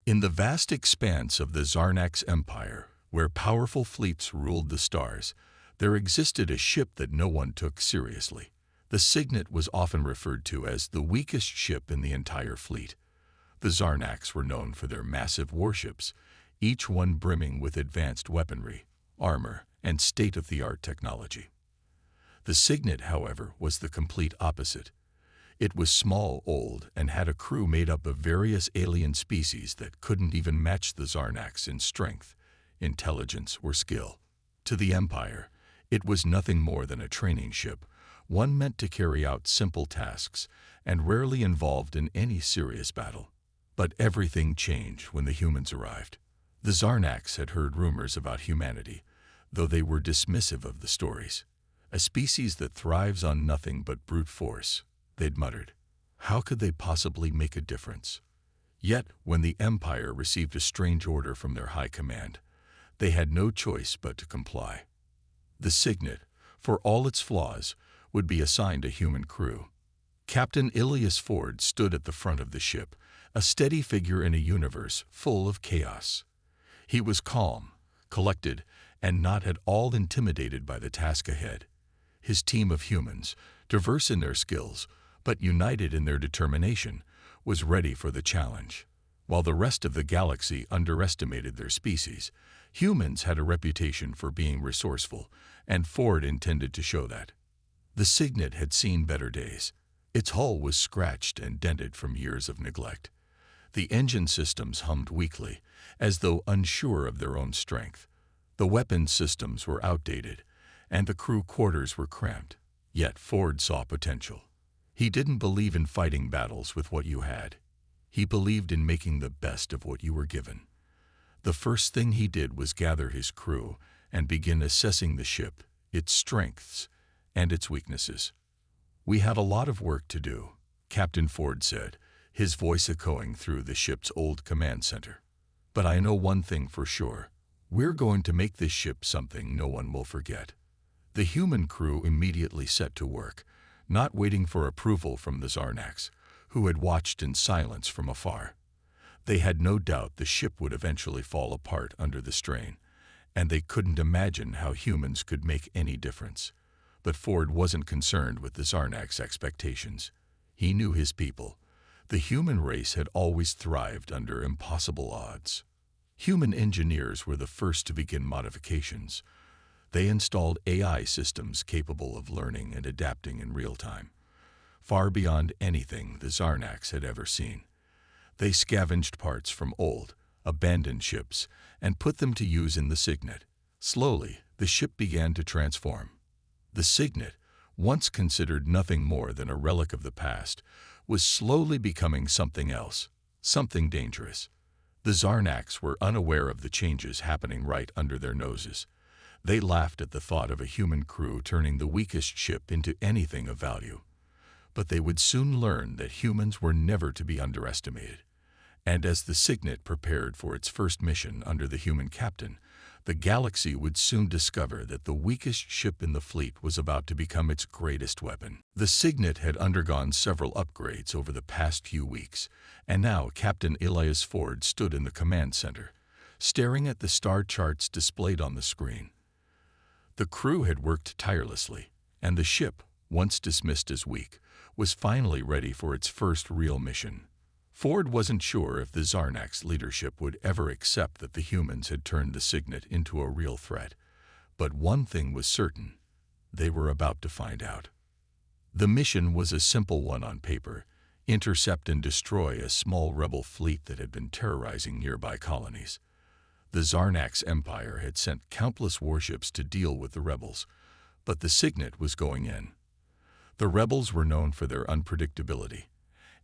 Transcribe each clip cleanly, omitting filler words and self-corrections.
In the vast expanse of the Zarnax Empire, where powerful fleets ruled the stars, there existed a ship that no one took seriously. The Signet was often referred to as the weakest ship in the entire fleet. The Zarnax were known for their massive warships, each one brimming with advanced weaponry, armor, and state-of-the-art technology. The Signet, however, was the complete opposite. It was small, old, and had a crew made up of various alien species that couldn't even match the Zarnax in strength, intelligence, or skill. To the Empire, it was nothing more than a training ship, one meant to carry out simple tasks and rarely involved in any serious battle. But everything changed when the humans arrived. The Zarnax had heard rumors about humanity, though they were dismissive of the stories. A species that thrives on nothing but brute force, they'd muttered. How could they possibly make a difference? Yet, when the Empire received a strange order from their high command, they had no choice but to comply. The Signet, for all its flaws, would be assigned a human crew. Captain Ilias Ford stood at the front of the ship, a steady figure in a universe full of chaos. He was calm, collected, and not at all intimidated by the task ahead. His team of humans, diverse in their skills, but united in their determination, was ready for the challenge. While the rest of the galaxy underestimated their species, humans had a reputation for being resourceful, and Ford intended to show that. The Signet had seen better days. Its hull was scratched and dented from years of neglect. The engine systems hummed weakly, as though unsure of their own strength. The weapons systems were outdated, and the crew quarters were cramped. Yet Ford saw potential. He didn't believe in fighting battles with what you had. He believed in making the best of what you were given. The first thing he did was gather his crew and begin assessing the ship, its strengths, and its weaknesses. "We have a lot of work to do," Captain Ford said, his voice echoing through the ship's old command center. "But I know one thing for sure. We're going to make this ship something no one will forget." The human crew immediately set to work, not waiting for approval from the Zarnax, who had watched in silence from afar. They had no doubt the ship would eventually fall apart under the strain, and they couldn't imagine how humans could make any difference. But Ford wasn't concerned with the Zarnax expectations. He knew his people. The human race had always thrived under impossible odds. Human engineers were the first to begin modifications. They installed AI systems capable of learning and adapting in real time, far beyond anything the Zarnax had ever seen. They scavenged parts from old, abandoned ships and put them to use in the Signet. Slowly, the ship began to transform. The Signet, once considered nothing more than a relic of the past, was slowly becoming something else, something dangerous. The Zarnax were unaware of the changes happening right under their noses. They laughed at the thought of a human crew turning the weakest ship into anything of value. But they would soon learn that humans were never to be underestimated. And as the Signet prepared for its first mission under the human captain, the galaxy would soon discover that the weakest ship in the fleet was about to become its greatest weapon. The Signet had undergone several upgrades over the past few weeks, and now Captain Ilias Ford stood in the command center, staring at the star charts displayed on the screen. The crew had worked tirelessly, and the ship, once dismissed as weak, was finally ready for its first real mission. Ford wasn't sure if the Zarnax leadership would ever accept that the humans had turned the Signet into a real threat, but one thing was certain: they were about to find out. The mission was a simple one on paper: intercept and destroy a small rebel fleet that had been terrorizing nearby colonies. The Zarnax Empire had sent countless warships to deal with the rebels, but the Signet was going in. The rebels were known for their unpredictability,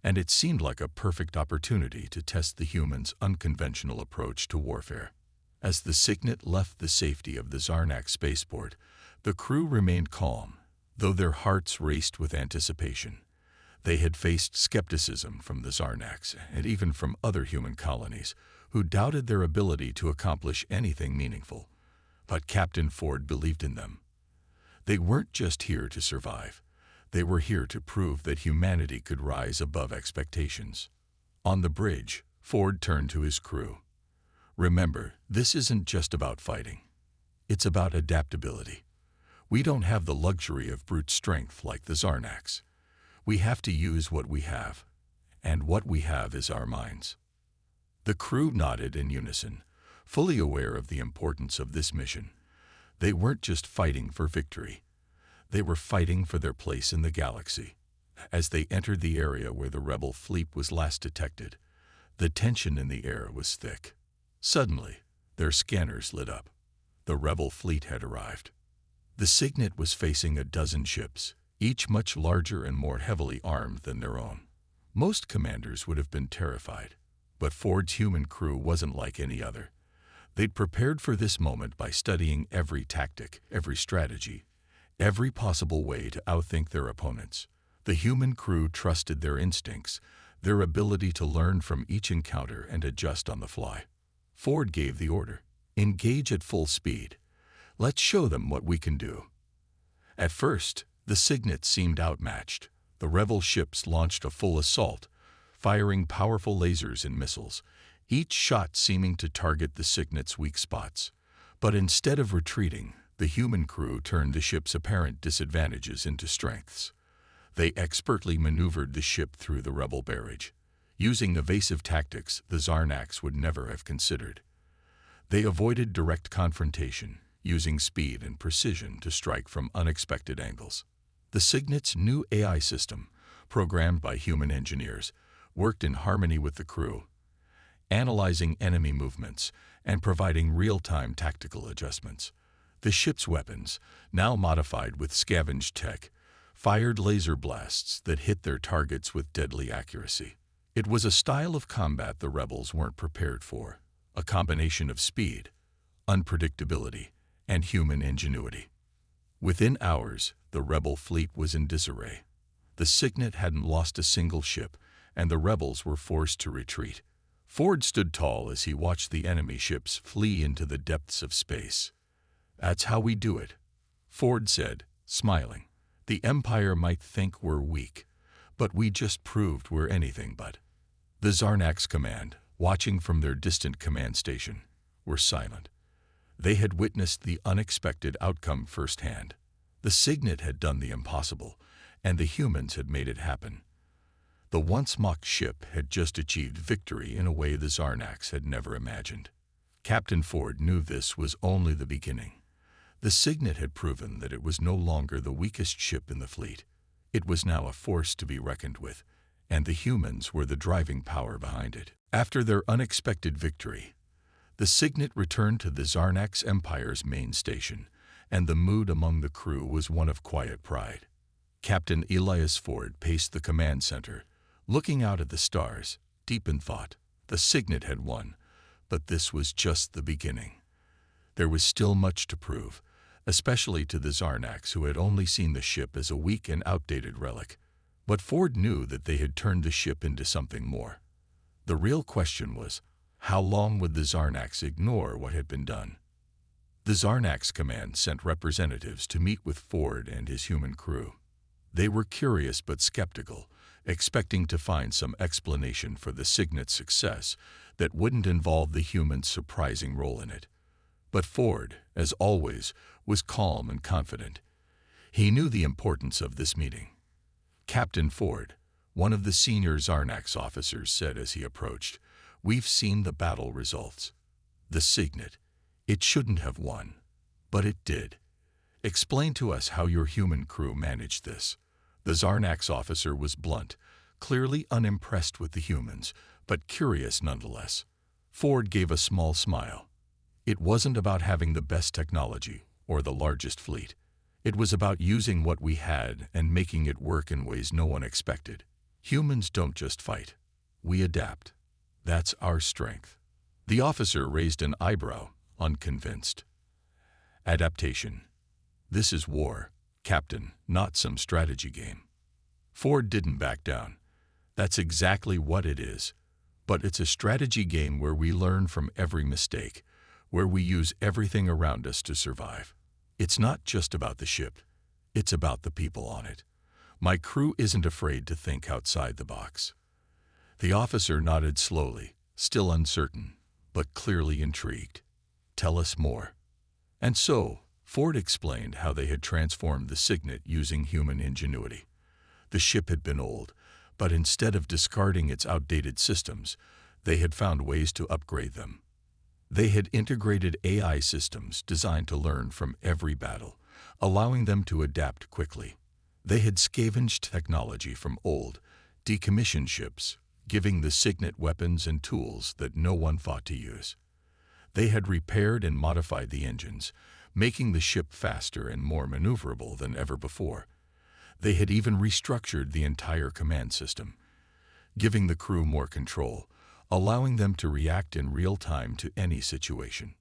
and it seemed like a perfect opportunity to test the humans' unconventional approach to warfare. As the Signet left the safety of the Zarnax spaceport, the crew remained calm, though their hearts raced with anticipation. They had faced skepticism from the Zarnax and even from other human colonies, who doubted their ability to accomplish anything meaningful. But Captain Ford believed in them. They weren't just here to survive. They were here to prove that humanity could rise above expectations. On the bridge, Ford turned to his crew. Remember, this isn't just about fighting. It's about adaptability. We don't have the luxury of brute strength like the Zarnax. We have to use what we have. And what we have is our minds. The crew nodded in unison, fully aware of the importance of this mission. They weren't just fighting for victory. They were fighting for their place in the galaxy. As they entered the area where the rebel fleet was last detected, the tension in the air was thick. Suddenly, their scanners lit up. The rebel fleet had arrived. The Signet was facing a dozen ships, each much larger and more heavily armed than their own. Most commanders would have been terrified, but Ford's human crew wasn't like any other. They'd prepared for this moment by studying every tactic, every strategy, every possible way to outthink their opponents. The human crew trusted their instincts, their ability to learn from each encounter and adjust on the fly. Ford gave the order, "Engage at full speed. Let's show them what we can do." At first, the Signet seemed outmatched. The rebel ships launched a full assault, firing powerful lasers and missiles, each shot seeming to target the Signet's weak spots. But instead of retreating, the human crew turned the ship's apparent disadvantages into strengths. They expertly maneuvered the ship through the rebel barrage, using evasive tactics the Zarnax would never have considered. They avoided direct confrontation, using speed and precision to strike from unexpected angles. The Signet's new AI system, programmed by human engineers, worked in harmony with the crew, analyzing enemy movements and providing real-time tactical adjustments. The ship's weapons, now modified with scavenged tech, fired laser blasts that hit their targets with deadly accuracy. It was a style of combat the rebels weren't prepared for, a combination of speed, unpredictability, and human ingenuity. Within hours, the rebel fleet was in disarray. The Signet hadn't lost a single ship, and the rebels were forced to retreat. Ford stood tall as he watched the enemy ships flee into the depths of space. "That's how we do it," Ford said, smiling. "The Empire might think we're weak, but we just proved we're anything but." The Zarnax command, watching from their distant command station, were silent. They had witnessed the unexpected outcome firsthand. The Signet had done the impossible, and the humans had made it happen. The once mock ship had just achieved victory in a way the Zarnax had never imagined. Captain Ford knew this was only the beginning. The Signet had proven that it was no longer the weakest ship in the fleet. It was now a force to be reckoned with, and the humans were the driving power behind it. After their unexpected victory, the Signet returned to the Zarnax Empire's main station, and the mood among the crew was one of quiet pride. Captain Elias Ford paced the command center, looking out at the stars, deep in thought. The Signet had won, but this was just the beginning. There was still much to prove, especially to the Zarnax, who had only seen the ship as a weak and outdated relic. But Ford knew that they had turned the ship into something more. The real question was, how long would the Zarnax ignore what had been done? The Zarnax command sent representatives to meet with Ford and his human crew. They were curious but skeptical, expecting to find some explanation for the Signet's success that wouldn't involve the humans' surprising role in it. But Ford, as always, was calm and confident. He knew the importance of this meeting. "Captain Ford," one of the senior Zarnax officers said as he approached, "we've seen the battle results. The Signet, it shouldn't have won, but it did. Explain to us how your human crew managed this." The Zarnax officer was blunt, clearly unimpressed with the humans, but curious nonetheless. Ford gave a small smile. It wasn't about having the best technology or the largest fleet. It was about using what we had and making it work in ways no one expected. Humans don't just fight. We adapt. That's our strength. The officer raised an eyebrow, unconvinced. "Adaptation. This is war, Captain, not some strategy game." Ford didn't back down. "That's exactly what it is. But it's a strategy game where we learn from every mistake, where we use everything around us to survive. It's not just about the ship. It's about the people on it. My crew isn't afraid to think outside the box." The officer nodded slowly, still uncertain, but clearly intrigued. "Tell us more." And so, Ford explained how they had transformed the Signet using human ingenuity. The ship had been old, but instead of discarding its outdated systems, they had found ways to upgrade them. They had integrated AI systems designed to learn from every battle, allowing them to adapt quickly. They had scavenged technology from old, decommissioned ships, giving the Signet weapons and tools that no one thought to use. They had repaired and modified the engines, making the ship faster and more maneuverable than ever before. They had even restructured the entire command system, giving the crew more control, allowing them to react in real time to any situation.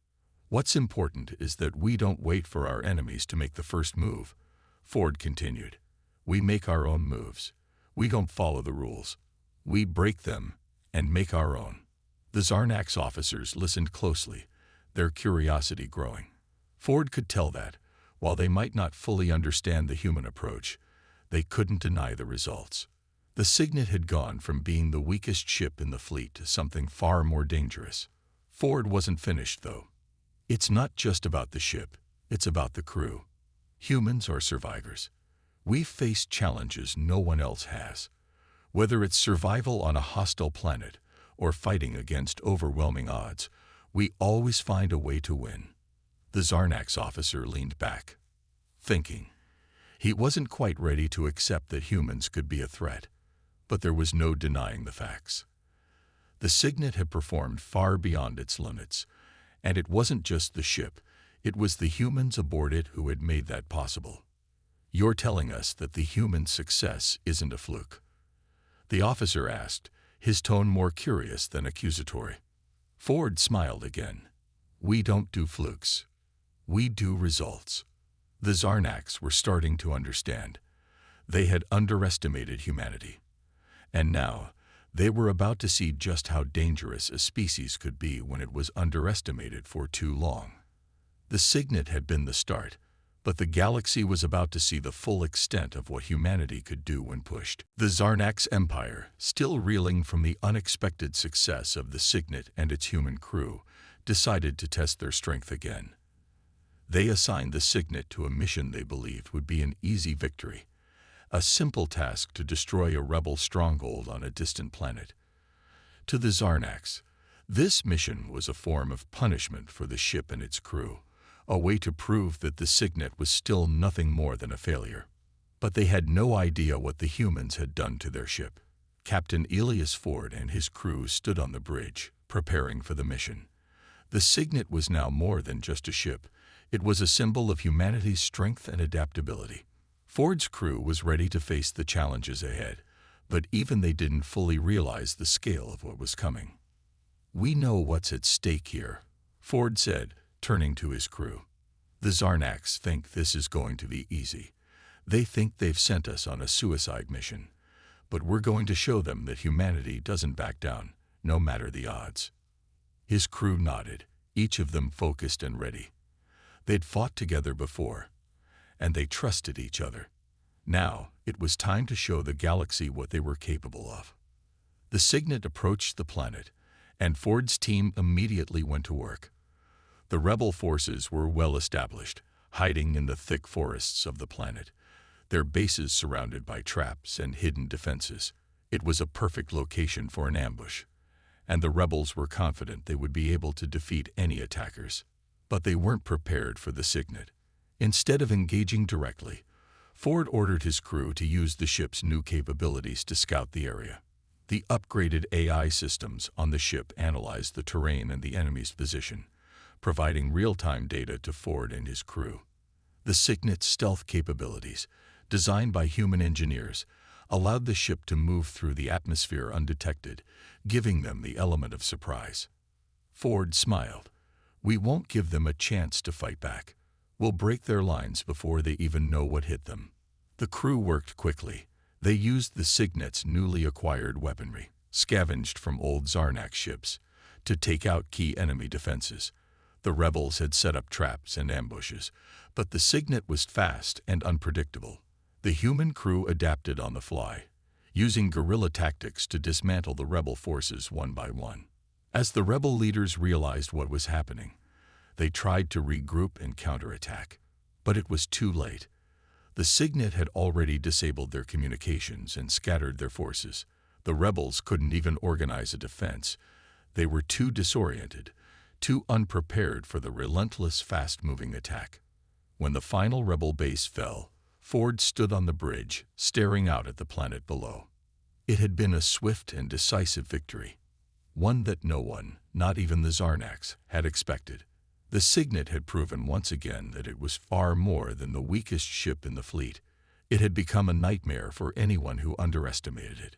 "What's important is that we don't wait for our enemies to make the first move," Ford continued. "We make our own moves. We don't follow the rules. We break them and make our own." The Zarnax officers listened closely, their curiosity growing. Ford could tell that, while they might not fully understand the human approach, they couldn't deny the results. The Signet had gone from being the weakest ship in the fleet to something far more dangerous. Ford wasn't finished, though. "It's not just about the ship, it's about the crew. Humans are survivors. We've faced challenges no one else has. Whether it's survival on a hostile planet or fighting against overwhelming odds, we always find a way to win." The Zarnax officer leaned back, thinking. He wasn't quite ready to accept that humans could be a threat, but there was no denying the facts. The Signet had performed far beyond its limits, and it wasn't just the ship, it was the humans aboard it who had made that possible. "You're telling us that the human success isn't a fluke?" the officer asked, his tone more curious than accusatory. Ford smiled again. "We don't do flukes. We do results." The Zarnax were starting to understand. They had underestimated humanity. And now, they were about to see just how dangerous a species could be when it was underestimated for too long. The Signet had been the start, but the galaxy was about to see the full extent of what humanity could do when pushed. The Zarnax Empire, still reeling from the unexpected success of the Signet and its human crew, decided to test their strength again. They assigned the Signet to a mission they believed would be an easy victory, a simple task to destroy a rebel stronghold on a distant planet. To the Zarnax, this mission was a form of punishment for the ship and its crew, a way to prove that the Signet was still nothing more than a failure. But they had no idea what the humans had done to their ship. Captain Elias Ford and his crew stood on the bridge, preparing for the mission. The Signet was now more than just a ship. It was a symbol of humanity's strength and adaptability. Ford's crew was ready to face the challenges ahead, but even they didn't fully realize the scale of what was coming. "We know what's at stake here," Ford said, turning to his crew. "The Zarnax think this is going to be easy. They think they've sent us on a suicide mission, but we're going to show them that humanity doesn't back down, no matter the odds." His crew nodded, each of them focused and ready. They'd fought together before, and they trusted each other. Now, it was time to show the galaxy what they were capable of. The Signet approached the planet, and Ford's team immediately went to work. The rebel forces were well established, hiding in the thick forests of the planet, their bases surrounded by traps and hidden defenses. It was a perfect location for an ambush, and the rebels were confident they would be able to defeat any attackers. But they weren't prepared for the Signet. Instead of engaging directly, Ford ordered his crew to use the ship's new capabilities to scout the area. The upgraded AI systems on the ship analyzed the terrain and the enemy's position, providing real-time data to Ford and his crew. The Signet's stealth capabilities, designed by human engineers, allowed the ship to move through the atmosphere undetected, giving them the element of surprise. Ford smiled. "We won't give them a chance to fight back. We'll break their lines before they even know what hit them." The crew worked quickly. They used the Signet's newly acquired weaponry, scavenged from old Zarnax ships, to take out key enemy defenses. The rebels had set up traps and ambushes, but the Signet was fast and unpredictable. The human crew adapted on the fly, using guerrilla tactics to dismantle the rebel forces one by one. As the rebel leaders realized what was happening, they tried to regroup and counterattack. But it was too late. The Signet had already disabled their communications and scattered their forces. The rebels couldn't even organize a defense. They were too disoriented, too unprepared for the relentless, fast-moving attack. When the final rebel base fell, Ford stood on the bridge, staring out at the planet below. It had been a swift and decisive victory, one that no one, not even the Zarnax, had expected. The Signet had proven once again that it was far more than the weakest ship in the fleet. It had become a nightmare for anyone who underestimated it.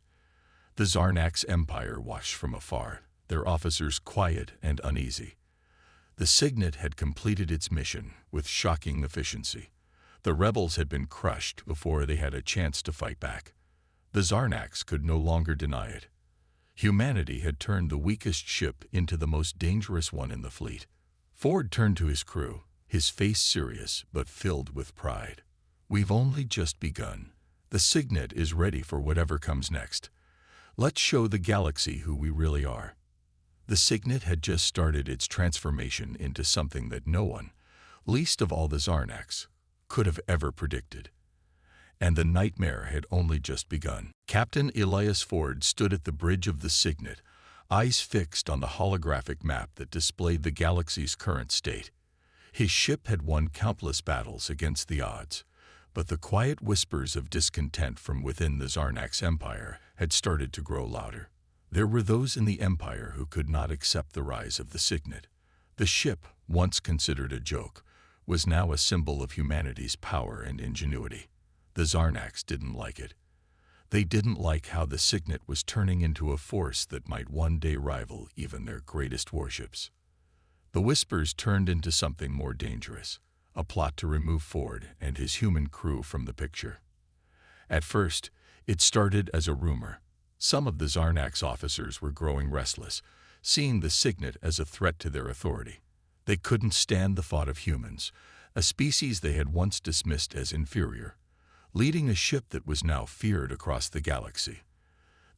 The Zarnax Empire watched from afar, their officers quiet and uneasy. The Signet had completed its mission with shocking efficiency. The rebels had been crushed before they had a chance to fight back. The Zarnax could no longer deny it. Humanity had turned the weakest ship into the most dangerous one in the fleet. Ford turned to his crew, his face serious but filled with pride. "We've only just begun. The Signet is ready for whatever comes next. Let's show the galaxy who we really are." The Signet had just started its transformation into something that no one, least of all the Zarnax, could have ever predicted. And the nightmare had only just begun. Captain Elias Ford stood at the bridge of the Signet, eyes fixed on the holographic map that displayed the galaxy's current state. His ship had won countless battles against the odds, but the quiet whispers of discontent from within the Zarnax Empire had started to grow louder. There were those in the Empire who could not accept the rise of the Signet. The ship, once considered a joke, was now a symbol of humanity's power and ingenuity. The Zarnax didn't like it. They didn't like how the Signet was turning into a force that might one day rival even their greatest warships. The whispers turned into something more dangerous, a plot to remove Ford and his human crew from the picture. At first, it started as a rumor. Some of the Zarnax officers were growing restless, seeing the Signet as a threat to their authority. They couldn't stand the thought of humans, a species they had once dismissed as inferior, leading a ship that was now feared across the galaxy.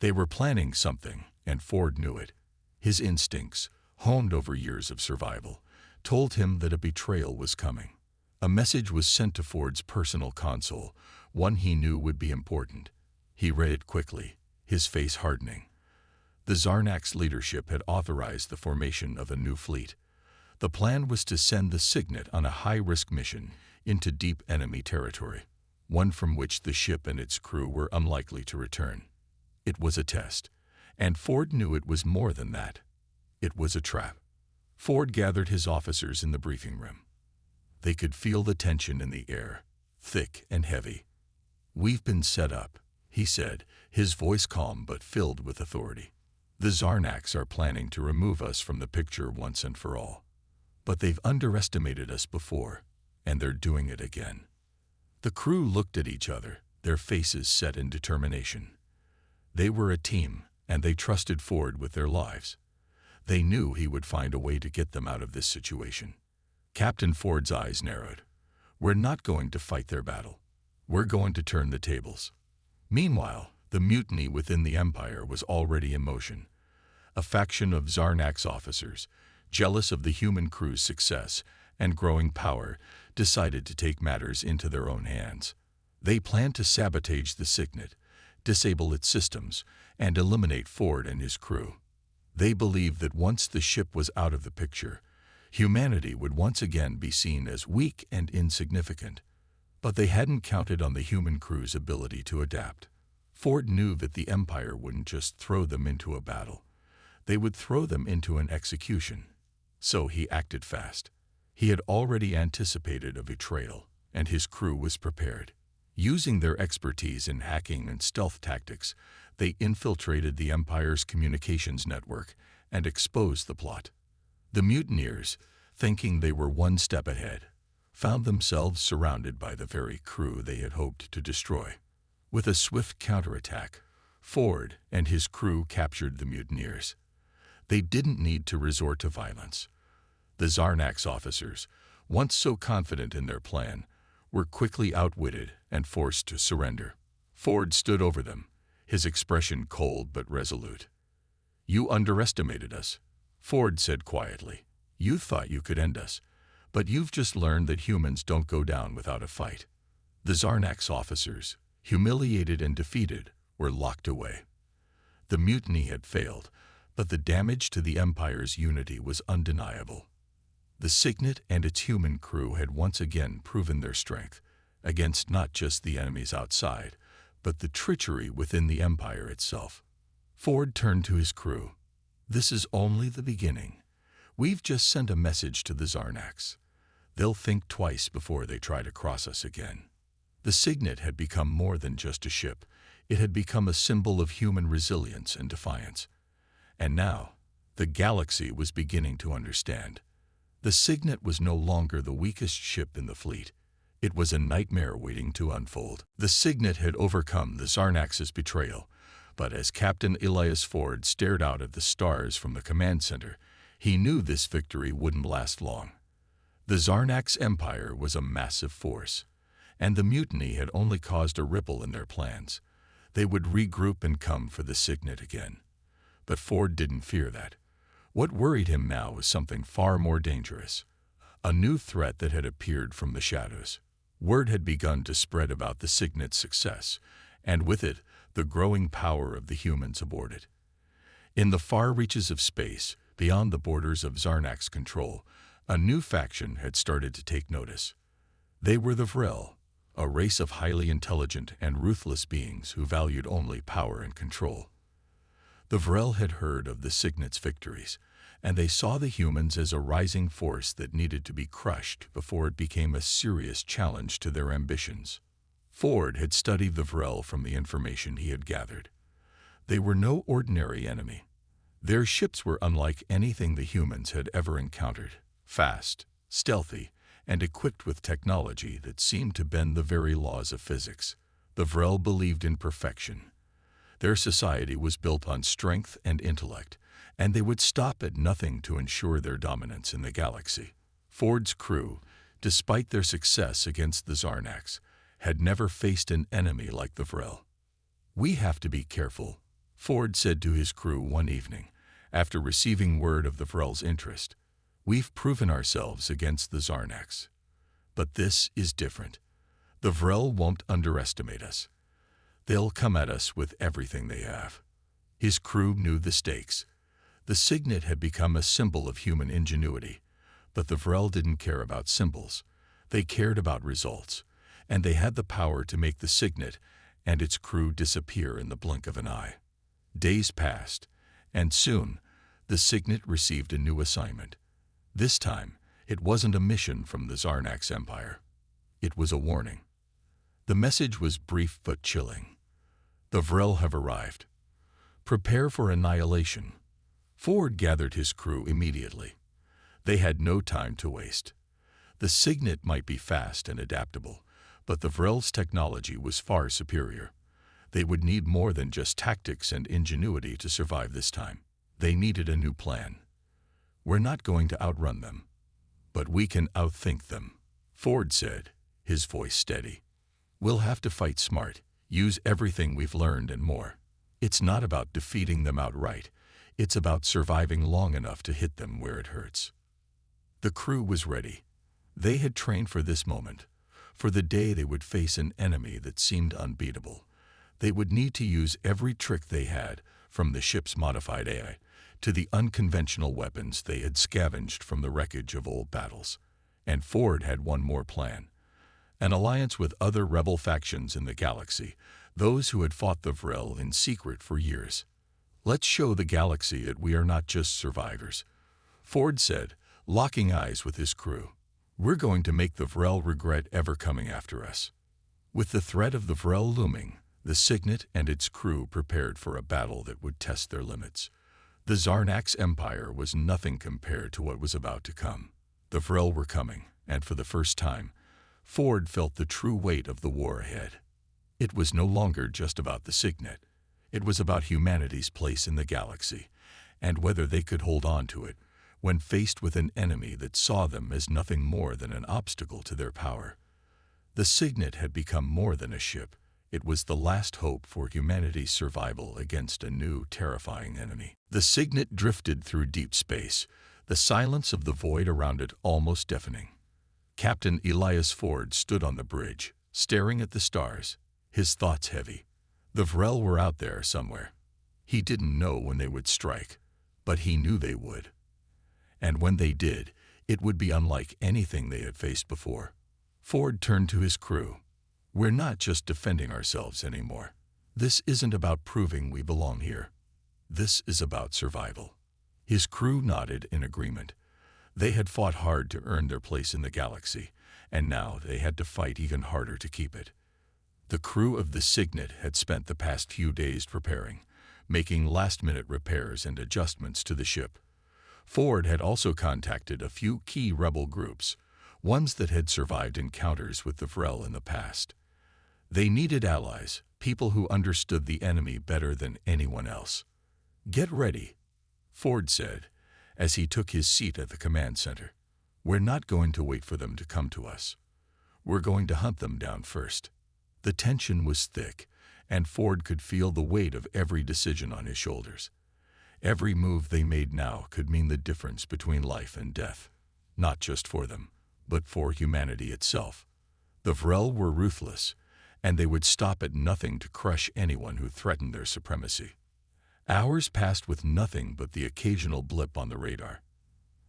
They were planning something, and Ford knew it. His instincts, honed over years of survival, told him that a betrayal was coming. A message was sent to Ford's personal console, one he knew would be important. He read it quickly, his face hardening. The Zarnax leadership had authorized the formation of a new fleet. The plan was to send the Signet on a high-risk mission into deep enemy territory, one from which the ship and its crew were unlikely to return. It was a test, and Ford knew it was more than that. It was a trap. Ford gathered his officers in the briefing room. They could feel the tension in the air, thick and heavy. "We've been set up," he said, his voice calm but filled with authority. "The Zarnax are planning to remove us from the picture once and for all. But they've underestimated us before, and they're doing it again." The crew looked at each other, their faces set in determination. They were a team, and they trusted Ford with their lives. They knew he would find a way to get them out of this situation. Captain Ford's eyes narrowed. "We're not going to fight their battle. We're going to turn the tables." Meanwhile, the mutiny within the Empire was already in motion. A faction of Zarnax officers, jealous of the human crew's success and growing power, decided to take matters into their own hands. They planned to sabotage the Signet, disable its systems, and eliminate Ford and his crew. They believed that once the ship was out of the picture, humanity would once again be seen as weak and insignificant. But they hadn't counted on the human crew's ability to adapt. Ford knew that the Empire wouldn't just throw them into a battle. They would throw them into an execution. So he acted fast. He had already anticipated a betrayal, and his crew was prepared. Using their expertise in hacking and stealth tactics, they infiltrated the Empire's communications network and exposed the plot. The mutineers, thinking they were one step ahead, found themselves surrounded by the very crew they had hoped to destroy. With a swift counterattack, Ford and his crew captured the mutineers. They didn't need to resort to violence. The Zarnax officers, once so confident in their plan, were quickly outwitted and forced to surrender. Ford stood over them, his expression cold but resolute. "You underestimated us. Ford said quietly. "You thought you could end us, but you've just learned that humans don't go down without a fight." The Zarnax officers, humiliated and defeated, were locked away. The mutiny had failed, but the damage to the Empire's unity was undeniable. The Signet and its human crew had once again proven their strength, against not just the enemies outside, but the treachery within the Empire itself. Ford turned to his crew. "This is only the beginning. We've just sent a message to the Zarnax. They'll think twice before they try to cross us again." The Signet had become more than just a ship. It had become a symbol of human resilience and defiance. And now, the galaxy was beginning to understand. The Signet was no longer the weakest ship in the fleet. It was a nightmare waiting to unfold. The Signet had overcome the Zarnax's betrayal, but as Captain Elias Ford stared out at the stars from the command center, he knew this victory wouldn't last long. The Zarnax Empire was a massive force, and the mutiny had only caused a ripple in their plans. They would regroup and come for the Signet again. But Ford didn't fear that. What worried him now was something far more dangerous. A new threat that had appeared from the shadows. Word had begun to spread about the Signet's success, and with it, the growing power of the humans aboard it. In the far reaches of space, beyond the borders of Zarnax control, a new faction had started to take notice. They were the Vrel, a race of highly intelligent and ruthless beings who valued only power and control. The Vrel had heard of the Signet's victories, and they saw the humans as a rising force that needed to be crushed before it became a serious challenge to their ambitions. Ford had studied the Vrel from the information he had gathered. They were no ordinary enemy. Their ships were unlike anything the humans had ever encountered, fast, stealthy, and equipped with technology that seemed to bend the very laws of physics. The Vrel believed in perfection. Their society was built on strength and intellect, and they would stop at nothing to ensure their dominance in the galaxy. Ford's crew, despite their success against the Zarnax, had never faced an enemy like the Vrel. "We have to be careful," Ford said to his crew one evening, after receiving word of the Vrel's interest. "We've proven ourselves against the Zarnax. But this is different. The Vrel won't underestimate us. They'll come at us with everything they have." His crew knew the stakes. The Signet had become a symbol of human ingenuity, but the Vrel didn't care about symbols. They cared about results, and they had the power to make the Signet and its crew disappear in the blink of an eye. Days passed, and soon the Signet received a new assignment. This time, it wasn't a mission from the Zarnax Empire. It was a warning. The message was brief but chilling. "The Vrel have arrived. Prepare for annihilation." Ford gathered his crew immediately. They had no time to waste. The Signet might be fast and adaptable, but the Vrel's technology was far superior. They would need more than just tactics and ingenuity to survive this time. They needed a new plan. "We're not going to outrun them, but we can outthink them," Ford said, his voice steady. "We'll have to fight smart, use everything we've learned and more. It's not about defeating them outright. It's about surviving long enough to hit them where it hurts." The crew was ready. They had trained for this moment, for the day they would face an enemy that seemed unbeatable. They would need to use every trick they had, from the ship's modified AI to the unconventional weapons they had scavenged from the wreckage of old battles. And Ford had one more plan. An alliance with other rebel factions in the galaxy, those who had fought the Vrel in secret for years. "Let's show the galaxy that we are not just survivors," Ford said, locking eyes with his crew. "We're going to make the Vrel regret ever coming after us." With the threat of the Vrel looming, the Signet and its crew prepared for a battle that would test their limits. The Zarnax Empire was nothing compared to what was about to come. The Vrel were coming, and for the first time, Ford felt the true weight of the war ahead. It was no longer just about the Signet. It was about humanity's place in the galaxy, and whether they could hold on to it when faced with an enemy that saw them as nothing more than an obstacle to their power. The Signet had become more than a ship. It was the last hope for humanity's survival against a new, terrifying enemy. The Signet drifted through deep space, the silence of the void around it almost deafening. Captain Elias Ford stood on the bridge, staring at the stars, his thoughts heavy. The Vrel were out there somewhere. He didn't know when they would strike, but he knew they would. And when they did, it would be unlike anything they had faced before. Ford turned to his crew. "We're not just defending ourselves anymore. This isn't about proving we belong here. This is about survival." His crew nodded in agreement. They had fought hard to earn their place in the galaxy, and now they had to fight even harder to keep it. The crew of the Signet had spent the past few days preparing, making last-minute repairs and adjustments to the ship. Ford had also contacted a few key rebel groups, ones that had survived encounters with the Vrel in the past. They needed allies, people who understood the enemy better than anyone else. "Get ready," Ford said, as he took his seat at the command center. "We're not going to wait for them to come to us. We're going to hunt them down first." The tension was thick, and Ford could feel the weight of every decision on his shoulders. Every move they made now could mean the difference between life and death, not just for them, but for humanity itself. The Vrel were ruthless, and they would stop at nothing to crush anyone who threatened their supremacy. Hours passed with nothing but the occasional blip on the radar.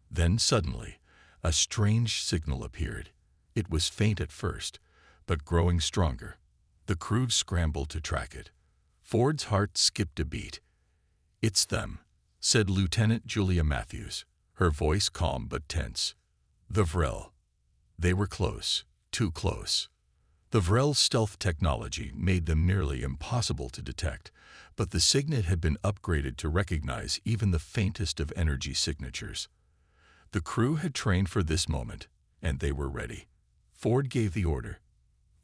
Then suddenly, a strange signal appeared. It was faint at first, but growing stronger. The crew scrambled to track it. Ford's heart skipped a beat. "It's them," said Lieutenant Julia Matthews, her voice calm but tense. "The Vrel." They were close, too close. The Vrel's stealth technology made them nearly impossible to detect, but the Signet had been upgraded to recognize even the faintest of energy signatures. The crew had trained for this moment, and they were ready. Ford gave the order.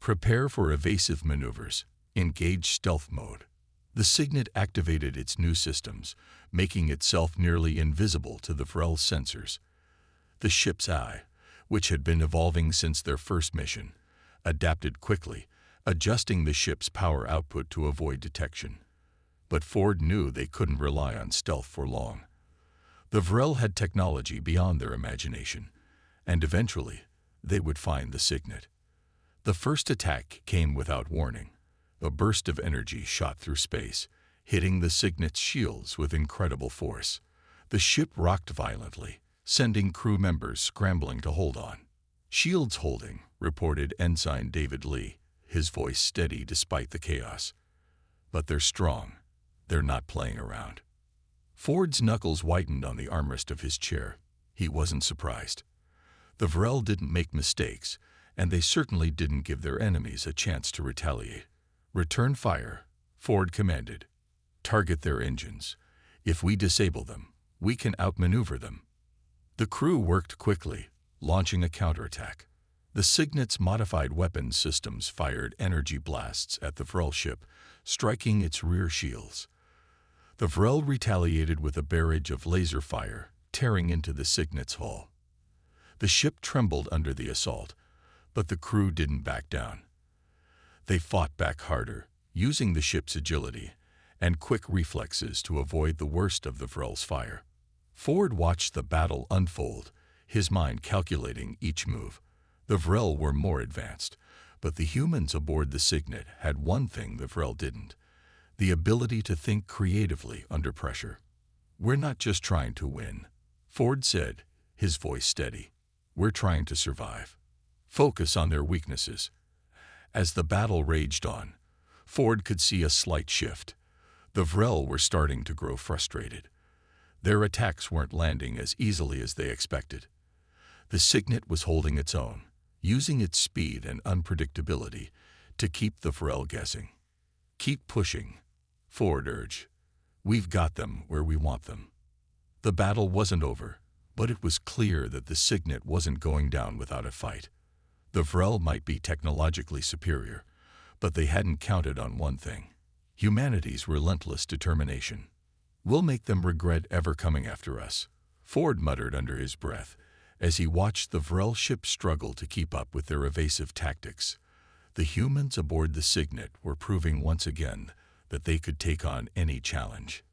"Prepare for evasive maneuvers. Engage stealth mode." The Signet activated its new systems, making itself nearly invisible to the Vrel's sensors. The ship's eye, which had been evolving since their first mission, adapted quickly, adjusting the ship's power output to avoid detection. But Ford knew they couldn't rely on stealth for long. The Vrel had technology beyond their imagination, and eventually they would find the Signet. The first attack came without warning. A burst of energy shot through space, hitting the Signet's shields with incredible force. The ship rocked violently, sending crew members scrambling to hold on. "Shields holding," reported Ensign David Lee, his voice steady despite the chaos. "But they're strong. They're not playing around." Ford's knuckles whitened on the armrest of his chair. He wasn't surprised. The Vrel didn't make mistakes, and they certainly didn't give their enemies a chance to retaliate. "Return fire," Ford commanded. "Target their engines. If we disable them, we can outmaneuver them." The crew worked quickly, launching a counterattack. The Signet's modified weapons systems fired energy blasts at the Vrel ship, striking its rear shields. The Vrel retaliated with a barrage of laser fire, tearing into the Signet's hull. The ship trembled under the assault, but the crew didn't back down. They fought back harder, using the ship's agility and quick reflexes to avoid the worst of the Vrel's fire. Ford watched the battle unfold, his mind calculating each move. The Vrel were more advanced, but the humans aboard the Signet had one thing the Vrel didn't: the ability to think creatively under pressure. "We're not just trying to win," Ford said, his voice steady. "We're trying to survive. Focus on their weaknesses." As the battle raged on, Ford could see a slight shift. The Vrel were starting to grow frustrated. Their attacks weren't landing as easily as they expected. The Signet was holding its own, using its speed and unpredictability to keep the Vrel guessing. "Keep pushing," Ford urged. "We've got them where we want them." The battle wasn't over, but it was clear that the Signet wasn't going down without a fight. The Vrel might be technologically superior, but they hadn't counted on one thing: humanity's relentless determination. "We'll make them regret ever coming after us," Ford muttered under his breath as he watched the Vrel ship struggle to keep up with their evasive tactics. The humans aboard the Signet were proving once again that they could take on any challenge,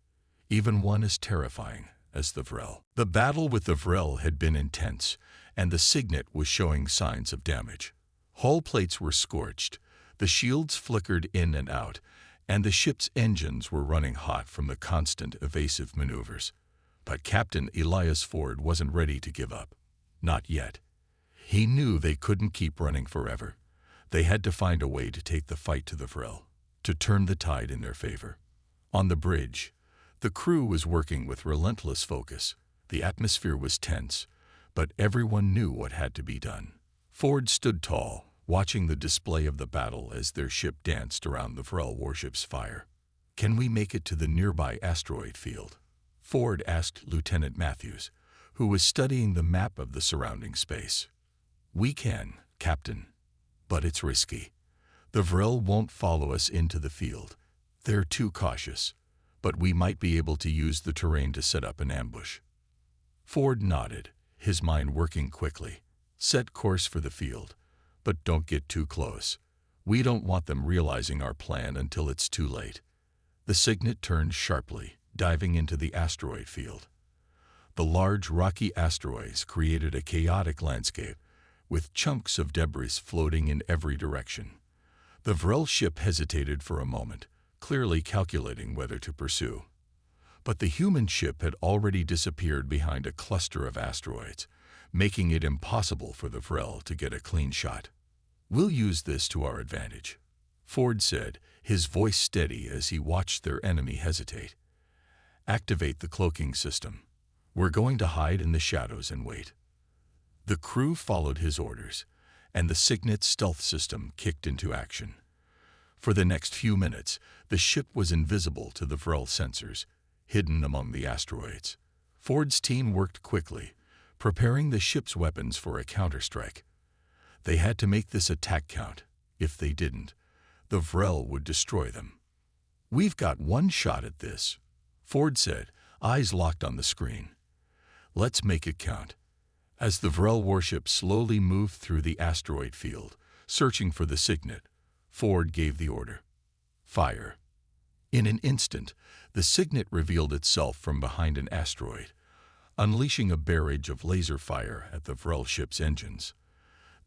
even one as terrifying as the Vrel. The battle with the Vrel had been intense, and the Signet was showing signs of damage. Hull plates were scorched, the shields flickered in and out, and the ship's engines were running hot from the constant evasive maneuvers. But Captain Elias Ford wasn't ready to give up. Not yet. He knew they couldn't keep running forever. They had to find a way to take the fight to the Vrel, to turn the tide in their favor. On the bridge, the crew was working with relentless focus. The atmosphere was tense, but everyone knew what had to be done. Ford stood tall, watching the display of the battle as their ship danced around the Vrel warship's fire. "Can we make it to the nearby asteroid field?" Ford asked Lieutenant Matthews, who was studying the map of the surrounding space. "We can, Captain, but it's risky. The Vrel won't follow us into the field. They're too cautious, but we might be able to use the terrain to set up an ambush." Ford nodded, his mind working quickly. "Set course for the field, but don't get too close. We don't want them realizing our plan until it's too late." The Signet turned sharply, diving into the asteroid field. The large rocky asteroids created a chaotic landscape, with chunks of debris floating in every direction. The Vrel ship hesitated for a moment, clearly calculating whether to pursue. But the human ship had already disappeared behind a cluster of asteroids, making it impossible for the Vrel to get a clean shot. "We'll use this to our advantage," Ford said, his voice steady as he watched their enemy hesitate. "Activate the cloaking system. We're going to hide in the shadows and wait." The crew followed his orders, and the Signet's stealth system kicked into action. For the next few minutes, the ship was invisible to the Vrel sensors, hidden among the asteroids. Ford's team worked quickly, preparing the ship's weapons for a counterstrike. They had to make this attack count. If they didn't, the Vrel would destroy them. "We've got one shot at this," Ford said, eyes locked on the screen. "Let's make it count." As the Vrel warship slowly moved through the asteroid field, searching for the Signet, Ford gave the order. "Fire." In an instant, the Signet revealed itself from behind an asteroid, unleashing a barrage of laser fire at the Vrel ship's engines.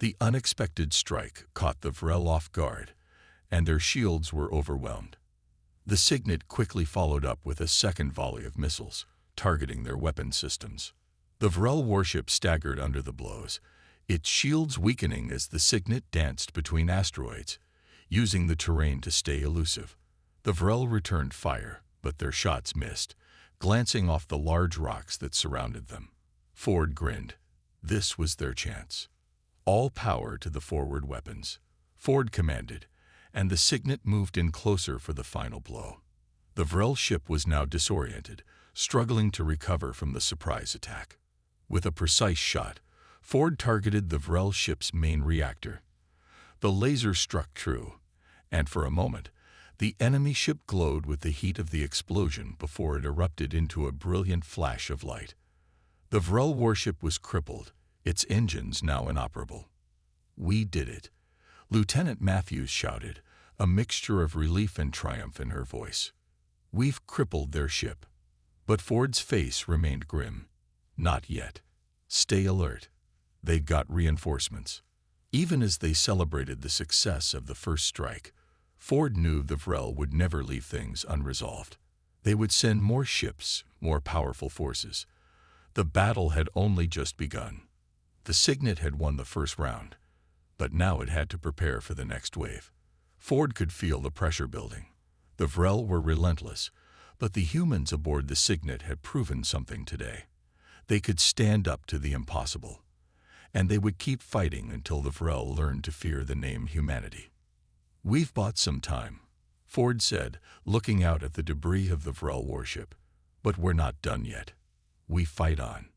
The unexpected strike caught the Vrel off guard, and their shields were overwhelmed. The Signet quickly followed up with a second volley of missiles, targeting their weapon systems. The Vrel warship staggered under the blows, its shields weakening as the Signet danced between asteroids, using the terrain to stay elusive. The Vrel returned fire, but their shots missed, glancing off the large rocks that surrounded them. Ford grinned. This was their chance. "All power to the forward weapons," Ford commanded, and the Signet moved in closer for the final blow. The Vrel ship was now disoriented, struggling to recover from the surprise attack. With a precise shot, Ford targeted the Vrel ship's main reactor. The laser struck true, and for a moment, the enemy ship glowed with the heat of the explosion before it erupted into a brilliant flash of light. The Vrel warship was crippled, its engines now inoperable. "We did it," Lieutenant Matthews shouted, a mixture of relief and triumph in her voice. "We've crippled their ship." But Ford's face remained grim. "Not yet. Stay alert. They've got reinforcements." Even as they celebrated the success of the first strike, Ford knew the Vrel would never leave things unresolved. They would send more ships, more powerful forces. The battle had only just begun. The Signet had won the first round, but now it had to prepare for the next wave. Ford could feel the pressure building. The Vrel were relentless, but the humans aboard the Signet had proven something today. They could stand up to the impossible, and they would keep fighting until the Vrel learned to fear the name humanity. "We've bought some time," Ford said, looking out at the debris of the Vrel warship. "But we're not done yet. We fight on."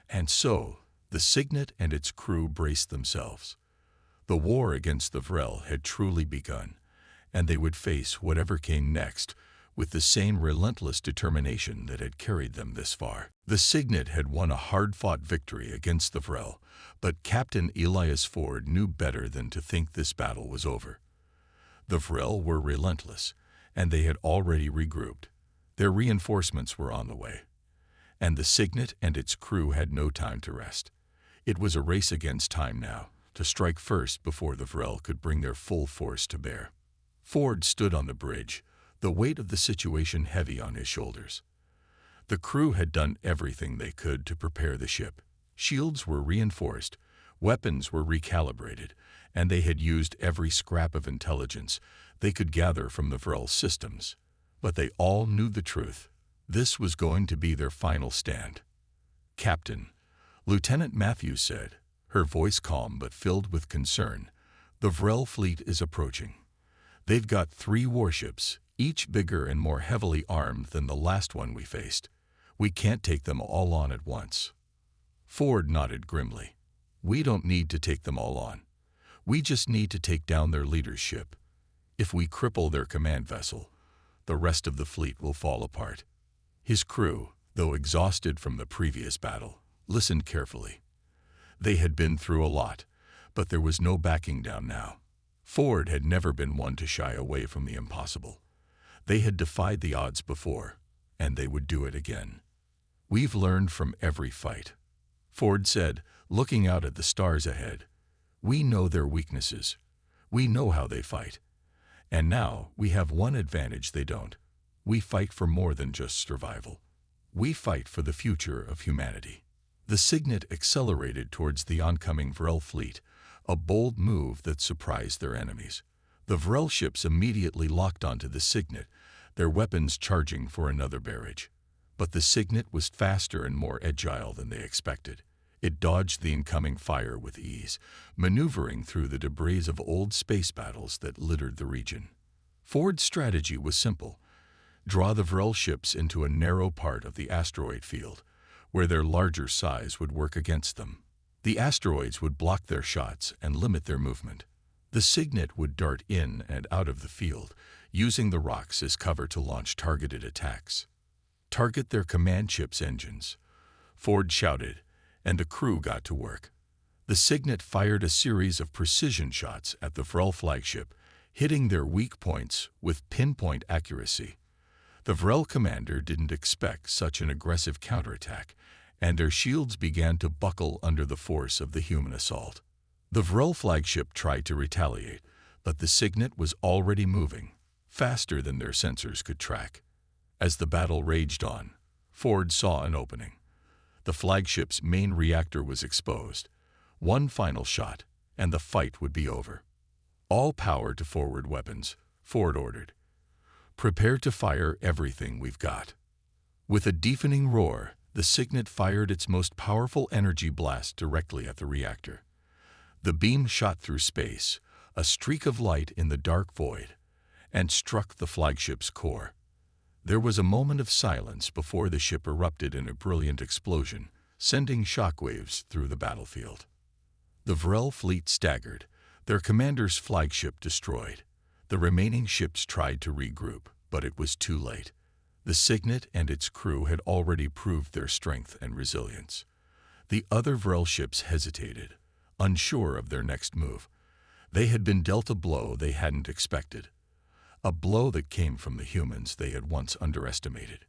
And so, the Signet and its crew braced themselves. The war against the Vrel had truly begun, and they would face whatever came next with the same relentless determination that had carried them this far. The Signet had won a hard-fought victory against the Vrel, but Captain Elias Ford knew better than to think this battle was over. The Vrel were relentless, and they had already regrouped. Their reinforcements were on the way, and the Signet and its crew had no time to rest. It was a race against time now, to strike first before the Vrel could bring their full force to bear. Ford stood on the bridge, the weight of the situation heavy on his shoulders. The crew had done everything they could to prepare the ship. Shields were reinforced, weapons were recalibrated, and they had used every scrap of intelligence they could gather from the Vrel's systems. But they all knew the truth. This was going to be their final stand. "Captain," Lieutenant Matthews said, her voice calm but filled with concern, "the Vrel fleet is approaching. They've got 3 warships, each bigger and more heavily armed than the last one we faced. We can't take them all on at once." Ford nodded grimly. "We don't need to take them all on. We just need to take down their leadership. If we cripple their command vessel, the rest of the fleet will fall apart." His crew, though exhausted from the previous battle, listened carefully. They had been through a lot, but there was no backing down now. Ford had never been one to shy away from the impossible. They had defied the odds before, and they would do it again. "We've learned from every fight," Ford said, looking out at the stars ahead. "We know their weaknesses. We know how they fight. And now we have one advantage they don't. We fight for more than just survival. We fight for the future of humanity." The Signet accelerated towards the oncoming Vrel fleet, a bold move that surprised their enemies. The Vrel ships immediately locked onto the Signet, their weapons charging for another barrage. But the Signet was faster and more agile than they expected. It dodged the incoming fire with ease, maneuvering through the debris of old space battles that littered the region. Ford's strategy was simple: draw the Vrel ships into a narrow part of the asteroid field, where their larger size would work against them. The asteroids would block their shots and limit their movement. The Signet would dart in and out of the field, using the rocks as cover to launch targeted attacks. "Target their command ship's engines," Ford shouted, and the crew got to work. The Signet fired a series of precision shots at the Vrel flagship, hitting their weak points with pinpoint accuracy. The Vrel commander didn't expect such an aggressive counterattack, and their shields began to buckle under the force of the human assault. The Vrel flagship tried to retaliate, but the Signet was already moving, faster than their sensors could track. As the battle raged on, Ford saw an opening. The flagship's main reactor was exposed. One final shot, and the fight would be over. "All power to forward weapons," Ford ordered. "Prepare to fire everything we've got." With a deafening roar, the Signet fired its most powerful energy blast directly at the reactor. The beam shot through space, a streak of light in the dark void, and struck the flagship's core. There was a moment of silence before the ship erupted in a brilliant explosion, sending shockwaves through the battlefield. The Vrel fleet staggered, their commander's flagship destroyed. The remaining ships tried to regroup, but it was too late. The Signet and its crew had already proved their strength and resilience. The other Vrel ships hesitated, unsure of their next move. They had been dealt a blow they hadn't expected, a blow that came from the humans they had once underestimated.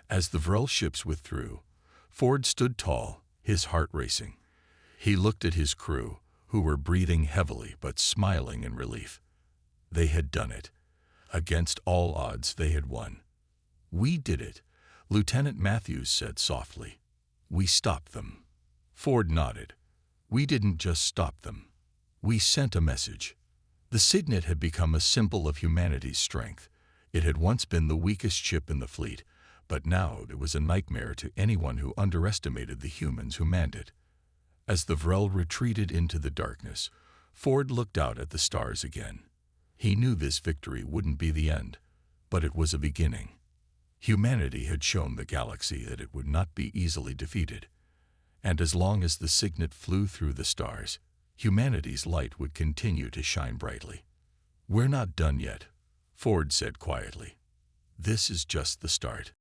As the Vrel ships withdrew, Ford stood tall, his heart racing. He looked at his crew, who were breathing heavily but smiling in relief. They had done it. Against all odds, they had won. "We did it," Lieutenant Matthews said softly. "We stopped them." Ford nodded. "We didn't just stop them. We sent a message." The Signet had become a symbol of humanity's strength. It had once been the weakest ship in the fleet, but now it was a nightmare to anyone who underestimated the humans who manned it. As the Vrel retreated into the darkness, Ford looked out at the stars again. He knew this victory wouldn't be the end, but it was a beginning. Humanity had shown the galaxy that it would not be easily defeated, and as long as the Signet flew through the stars, humanity's light would continue to shine brightly. "We're not done yet," Ford said quietly. This is just the start.